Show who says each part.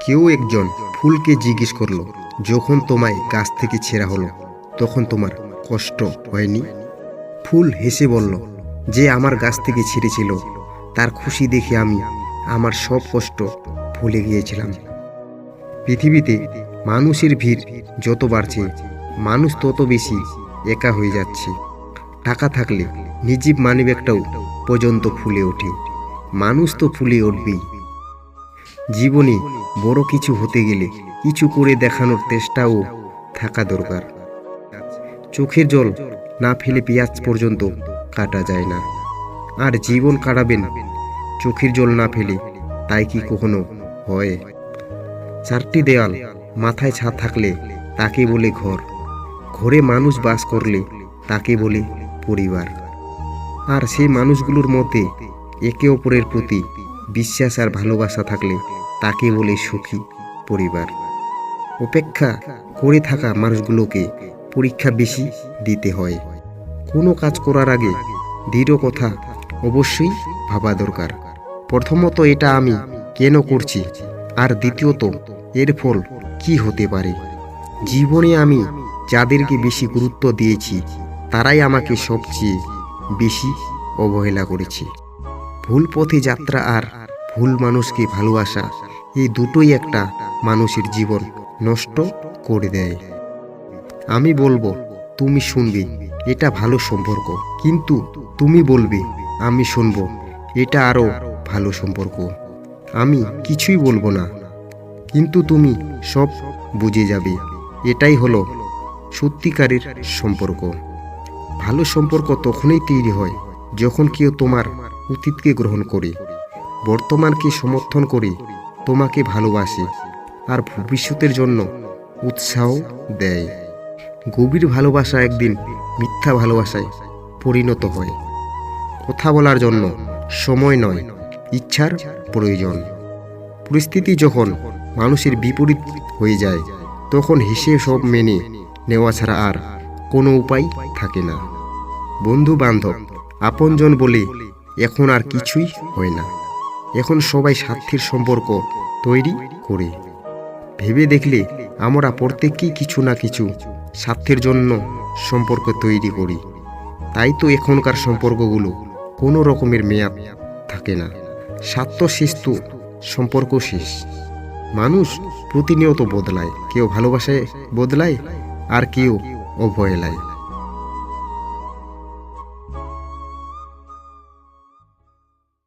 Speaker 1: কেউ একজন ফুলকে জিজ্ঞেস করলো, যখন তোমায় গাছ থেকে ছেঁড়া হলো তখন তোমার কষ্ট হয়নি? ফুল হেসে বলল, যে আমার গাছ থেকে ছিঁড়েছিল তার খুশি দেখে আমি আমার সব কষ্ট ভুলে গিয়েছিলাম। পৃথিবীতে মানুষের ভিড় যত বাড়ছে, মানুষ তত বেশি একা হয়ে যাচ্ছে। টাকা থাকলে নিজিব মানিব্যাগটাও পর্যন্ত ফুলে ওঠে, মানুষ তো ফুলে উঠবেই। জীবনে বড় কিছু হতে গেলে কিছু করে দেখানোর চেষ্টাও থাকা দরকার। চোখের জল না ফেলে পেঁয়াজ পর্যন্ত কাটা যায় না, আর জীবন কাটাবেন চোখের জল না ফেলে, তাই কি কখনো হয়? চারটি দেয়াল, মাথায় ছাদ থাকলে তাকে বলে ঘর, ঘরে মানুষ বাস করলে তাকে বলে পরিবার। আর সেই মানুষগুলোর মধ্যে একে অপরের প্রতি বিশ্বাস আর ভালোবাসা থাকলে তাকে বলে সুখী পরিবার। অপেক্ষা করে থাকা মানুষগুলোকে পরীক্ষা বেশি দিতে হয়। কোনো কাজ করার আগে দৃঢ় কথা অবশ্যই ভাবা দরকার। প্রথমত, এটা আমি কেন করছি, আর দ্বিতীয়ত এর ফল কি হতে পারে। জীবনে আমি যাদেরকে বেশি গুরুত্ব দিয়েছি তারাই আমাকে সবচেয়ে বেশি অবহেলা করেছে। ভুল পথে যাত্রা আর ভুল মানুষকে ভালোবাসা, এই দুটোই একটা মানুষের জীবন নষ্ট করে দেয়। আমি বলবো, তুমি শুনবে, এটা ভালো সম্পর্ক, কিন্তু তুমি বলবে, আমি শুনবো, এটা আরো ভালো সম্পর্ক। আমি কিছুই বলবো না, কিন্তু তুমি সব বুঝে যাবে। এটাই হলো সত্যিকারের সম্পর্ক। ভালো সম্পর্ক তখনই তৈরি হয় যখন কেউ তোমার অতীতকে গ্রহণ করে, বর্তমানকে সমর্থন করে, তোমাকে ভালোবাসে আর ভবিষ্যতের জন্য উৎসাহ দেয়। গভীর ভালোবাসা একদিন মিথ্যা ভালোবাসায় পরিণত হয়। কথা বলার জন্য সময় নয়, ইচ্ছার প্রয়োজন। পরিস্থিতি যখন মানুষের বিপরীত হয়ে যায়, তখন হেসে সব মেনে নেওয়া ছাড়া আর কোনো উপায় থাকে না। বন্ধু বান্ধব আপনজন বলে এখন আর কিছুই হয় না। এখন সবাই স্বার্থের সম্পর্ক তৈরি করে। ভেবে দেখলে আমরা প্রত্যেকেই কিছু না কিছু স্বার্থের জন্য সম্পর্ক তৈরি করি। তাই তো এখনকার সম্পর্কগুলো কোনো রকমের মেয়াদ থাকে না। স্বার্থ শেষ তো সম্পর্ক শেষ। মানুষ প্রতিনিয়ত বদলায়, কেউ ভালোবাসায় বদলায় আর কেউ অবহেলায়।